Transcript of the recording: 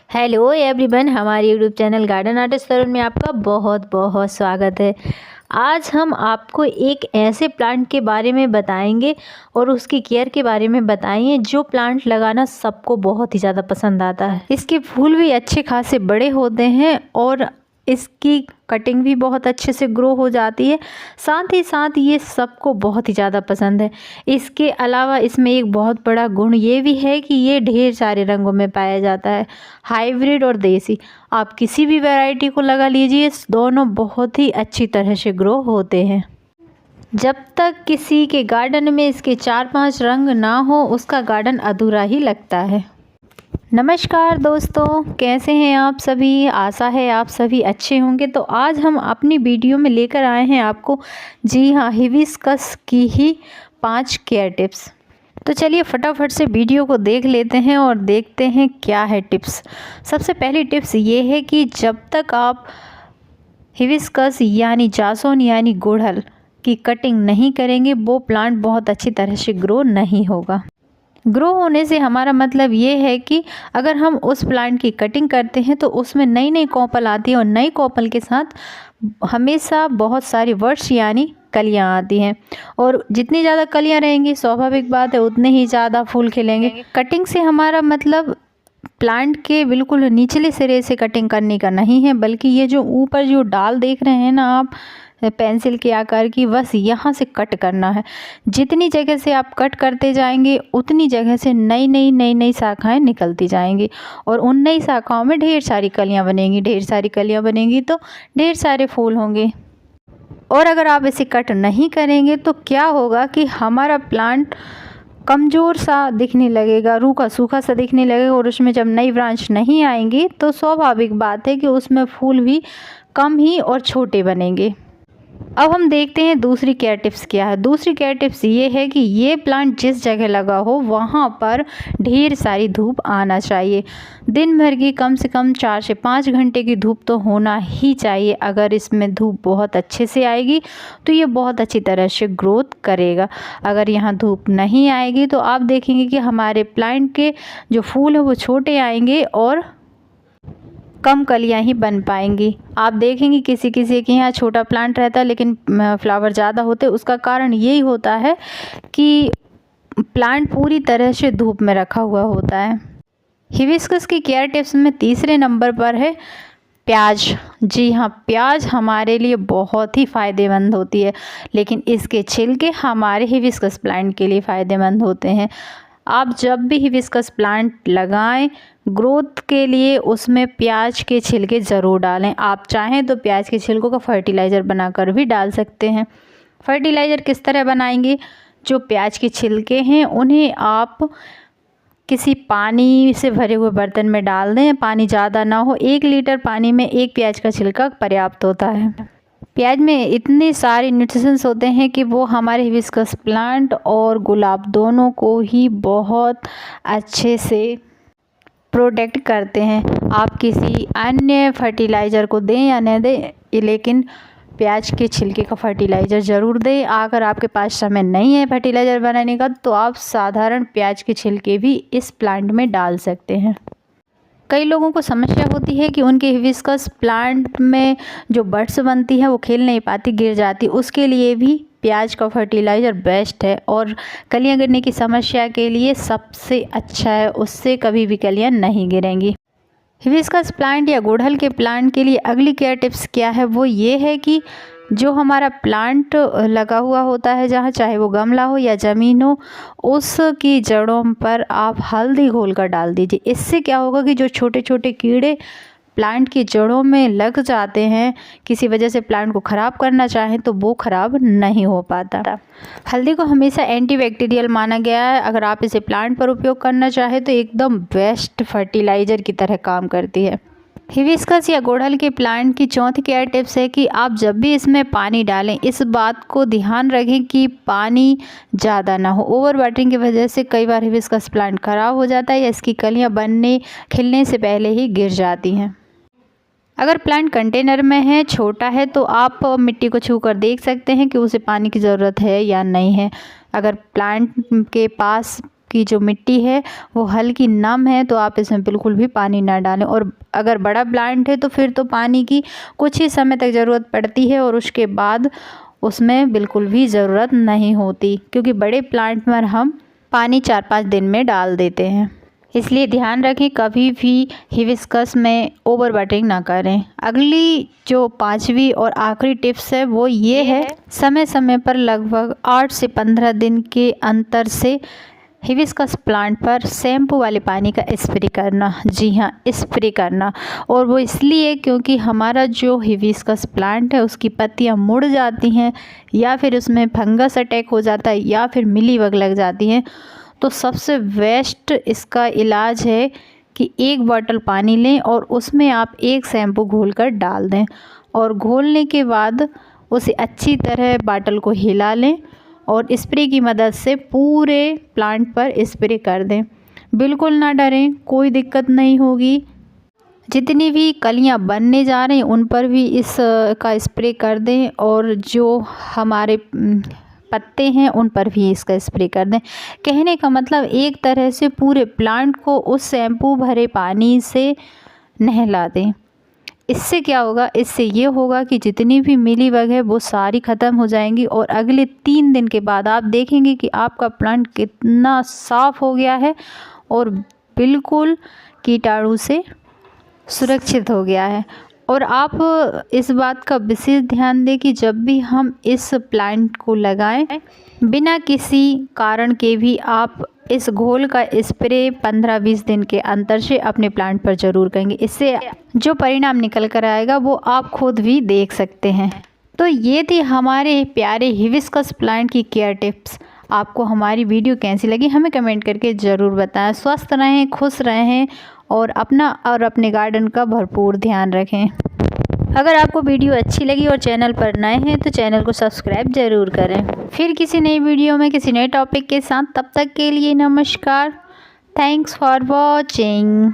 Hello everyone, हमारे YouTube channel garden artist तरुण में आपका बहुत बहुत स्वागत है। आज हम आपको एक ऐसे प्लांट के बारे में बताएंगे और उसकी केयर के बारे में बताएंगे जो प्लांट लगाना सबको बहुत ही ज़्यादा पसंद आता है। इसके फूल भी अच्छे खासे बड़े होते हैं और इसकी कटिंग भी बहुत अच्छे से ग्रो हो जाती है। साथ ही साथ ये सबको बहुत ही ज़्यादा पसंद है। इसके अलावा इसमें एक बहुत बड़ा गुण ये भी है कि ये ढेर सारे रंगों में पाया जाता है, हाइब्रिड और देसी। आप किसी भी वैरायटी को लगा लीजिए, दोनों बहुत ही अच्छी तरह से ग्रो होते हैं। जब तक किसी के गार्डन में इसके 4-5 रंग ना हो, उसका गार्डन अधूरा ही लगता है। नमस्कार दोस्तों, कैसे हैं आप सभी? आशा है आप सभी अच्छे होंगे। तो आज हम अपनी वीडियो में लेकर आए हैं आपको, जी हाँ, हिबिस्कस की ही 5 केयर टिप्स। तो चलिए फटाफट से वीडियो को देख लेते हैं और देखते हैं क्या है टिप्स। सबसे पहली टिप्स ये है कि जब तक आप हिबिस्कस यानी जासून यानी गुड़हल की कटिंग नहीं करेंगे, वो प्लांट बहुत अच्छी तरह से ग्रो नहीं होगा। ग्रो होने से हमारा मतलब ये है कि अगर हम उस प्लांट की कटिंग करते हैं तो उसमें नई नई कॉपल आती है और नई कॉपल के साथ हमेशा बहुत सारी वर्ड्स यानी कलियां आती हैं, और जितनी ज़्यादा कलियां रहेंगी स्वाभाविक बात है उतने ही ज़्यादा फूल खिलेंगे। कटिंग से हमारा मतलब प्लांट के बिल्कुल निचले सिरे से कटिंग करने का नहीं है, बल्कि ये जो ऊपर जो डाल देख रहे हैं ना आप पेंसिल के आकार की, बस यहाँ से कट करना है। जितनी जगह से आप कट करते जाएंगे उतनी जगह से नई नई शाखाएं निकलती जाएंगी और उन नई शाखाओं में ढेर सारी कलियां बनेंगी। ढेर सारी कलियां बनेंगी तो ढेर सारे फूल होंगे। और अगर आप इसे कट नहीं करेंगे तो क्या होगा कि हमारा प्लांट कमज़ोर सा दिखने लगेगा, रूखा सूखा सा दिखने लगेगा, और उसमें जब नई ब्रांच नहीं आएंगी तो स्वाभाविक बात है कि उसमें फूल भी कम ही और छोटे बनेंगे। अब हम देखते हैं दूसरी केयर टिप्स क्या है। दूसरी केयर टिप्स ये है कि ये प्लांट जिस जगह लगा हो वहाँ पर ढेर सारी धूप आना चाहिए। दिन भर की कम से कम 4 से 5 घंटे की धूप तो होना ही चाहिए। अगर इसमें धूप बहुत अच्छे से आएगी तो ये बहुत अच्छी तरह से ग्रोथ करेगा। अगर यहाँ धूप नहीं आएगी तो आप देखेंगे कि हमारे प्लांट के जो फूल है वो छोटे आएंगे और कम कलियां ही बन पाएंगी। आप देखेंगे किसी किसी के यहाँ छोटा प्लांट रहता है लेकिन फ्लावर ज़्यादा होते। उसका कारण यही होता है कि प्लांट पूरी तरह से धूप में रखा हुआ होता है। हिबिस्कस की केयर टिप्स में तीसरे नंबर पर है प्याज। जी हाँ, प्याज हमारे लिए बहुत ही फ़ायदेमंद होती है, लेकिन इसके छिलके हमारे हिबिस्कस प्लांट के लिए फ़ायदेमंद होते हैं। आप जब भी हिबिस्कस प्लांट लगाएं, ग्रोथ के लिए उसमें प्याज के छिलके ज़रूर डालें। आप चाहें तो प्याज के छिलकों का फर्टिलाइज़र बनाकर भी डाल सकते हैं। फर्टिलाइज़र किस तरह बनाएंगे? जो प्याज के छिलके हैं उन्हें आप किसी पानी से भरे हुए बर्तन में डाल दें। पानी ज़्यादा ना हो, 1 लीटर पानी में 1 प्याज का छिलका पर्याप्त होता है। प्याज में इतने सारे न्यूट्रिशंस होते हैं कि वो हमारे हिबिस्कस प्लांट और गुलाब दोनों को ही बहुत अच्छे से प्रोटेक्ट करते हैं। आप किसी अन्य फर्टिलाइज़र को दें या न दें, लेकिन प्याज के छिलके का फर्टिलाइज़र ज़रूर दें। अगर आपके पास समय नहीं है फर्टिलाइज़र बनाने का तो आप साधारण प्याज के छिलके भी इस प्लांट में डाल सकते हैं। कई लोगों को समस्या होती है कि उनके हिबिस्कस प्लांट में जो बड्स बनती है वो खिल नहीं पाती, गिर जाती। उसके लिए भी प्याज का फर्टिलाइज़र बेस्ट है और कलियां गिरने की समस्या के लिए सबसे अच्छा है। उससे कभी भी कलियां नहीं गिरेंगी। हिबिस्कस प्लांट या गुड़हल के प्लांट के लिए अगली केयर टिप्स क्या है? वो ये है कि जो हमारा प्लांट लगा हुआ होता है, जहाँ चाहे वो गमला हो या ज़मीन हो, उसकी जड़ों पर आप हल्दी घोल कर डाल दीजिए। इससे क्या होगा कि जो छोटे छोटे कीड़े प्लांट की जड़ों में लग जाते हैं, किसी वजह से प्लांट को ख़राब करना चाहें तो वो ख़राब नहीं हो पाता। हल्दी को हमेशा एंटीबैक्टीरियल माना गया है। अगर आप इसे प्लांट पर उपयोग करना चाहें तो एकदम बेस्ट फर्टिलाइज़र की तरह काम करती है। हिबिस्कस या गुड़हल के प्लांट की चौथी केयर टिप्स है कि आप जब भी इसमें पानी डालें, इस बात को ध्यान रखें कि पानी ज़्यादा ना हो। ओवर वाटरिंग की वजह से कई बार हिबिस्कस प्लांट ख़राब हो जाता है या इसकी कलियां खिलने से पहले ही गिर जाती हैं। अगर प्लांट कंटेनर में है, छोटा है, तो आप मिट्टी को छू कर देख सकते हैं कि उसे पानी की ज़रूरत है या नहीं है। अगर प्लांट के पास की जो मिट्टी है वो हल्की नम है, तो आप इसमें बिल्कुल भी पानी ना डालें। और अगर बड़ा प्लांट है तो फिर तो पानी की कुछ ही समय तक ज़रूरत पड़ती है और उसके बाद उसमें बिल्कुल भी ज़रूरत नहीं होती, क्योंकि बड़े प्लांट में हम पानी 4-5 दिन में डाल देते हैं। इसलिए ध्यान रखें, कभी भी हिबिस्कस में ओवर वाटरिंग ना करें। अगली जो 5वीं और आखिरी टिप्स है वो ये है, समय समय पर लगभग 8 से 15 दिन के अंतर से हिबिस्कस प्लांट पर शैम्पू वाले पानी का स्प्रे करना। जी हाँ, स्प्रे करना। और वो इसलिए क्योंकि हमारा जो हिबिस्कस प्लांट है उसकी पत्तियाँ मुड़ जाती हैं, या फिर उसमें फंगस अटैक हो जाता है, या फिर मिलीबग लग जाती हैं। तो सबसे बेस्ट इसका इलाज है कि 1 बॉटल पानी लें और उसमें आप 1 शैम्पू घोल कर डाल दें, और घोलने के बाद उसे अच्छी तरह बॉटल को हिला लें और स्प्रे की मदद से पूरे प्लांट पर स्प्रे कर दें। बिल्कुल ना डरें, कोई दिक्कत नहीं होगी। जितनी भी कलियां बनने जा रही हैं उन पर भी इसका स्प्रे कर दें, और जो हमारे पत्ते हैं उन पर भी इसका स्प्रे कर दें। कहने का मतलब एक तरह से पूरे प्लांट को उस शैम्पू भरे पानी से नहला दें। इससे क्या होगा, इससे ये होगा कि जितनी भी मिलीबग है वो सारी ख़त्म हो जाएंगी, और अगले 3 दिन के बाद आप देखेंगे कि आपका प्लांट कितना साफ़ हो गया है और बिल्कुल कीटाणु से सुरक्षित हो गया है। और आप इस बात का विशेष ध्यान दें कि जब भी हम इस प्लांट को लगाएं, बिना किसी कारण के भी आप इस घोल का स्प्रे 15-20 दिन के अंतर से अपने प्लांट पर ज़रूर करेंगे। इससे जो परिणाम निकल कर आएगा वो आप खुद भी देख सकते हैं। तो ये थी हमारे प्यारे हिबिस्कस प्लांट की केयर टिप्स। आपको हमारी वीडियो कैसी लगी हमें कमेंट करके ज़रूर बताएं। स्वस्थ रहें, खुश रहें और अपना और अपने गार्डन का भरपूर ध्यान रखें। अगर आपको वीडियो अच्छी लगी और चैनल पर नए हैं तो चैनल को सब्सक्राइब ज़रूर करें। फिर किसी नई वीडियो में किसी नए टॉपिक के साथ, तब तक के लिए नमस्कार। Thanks for watching.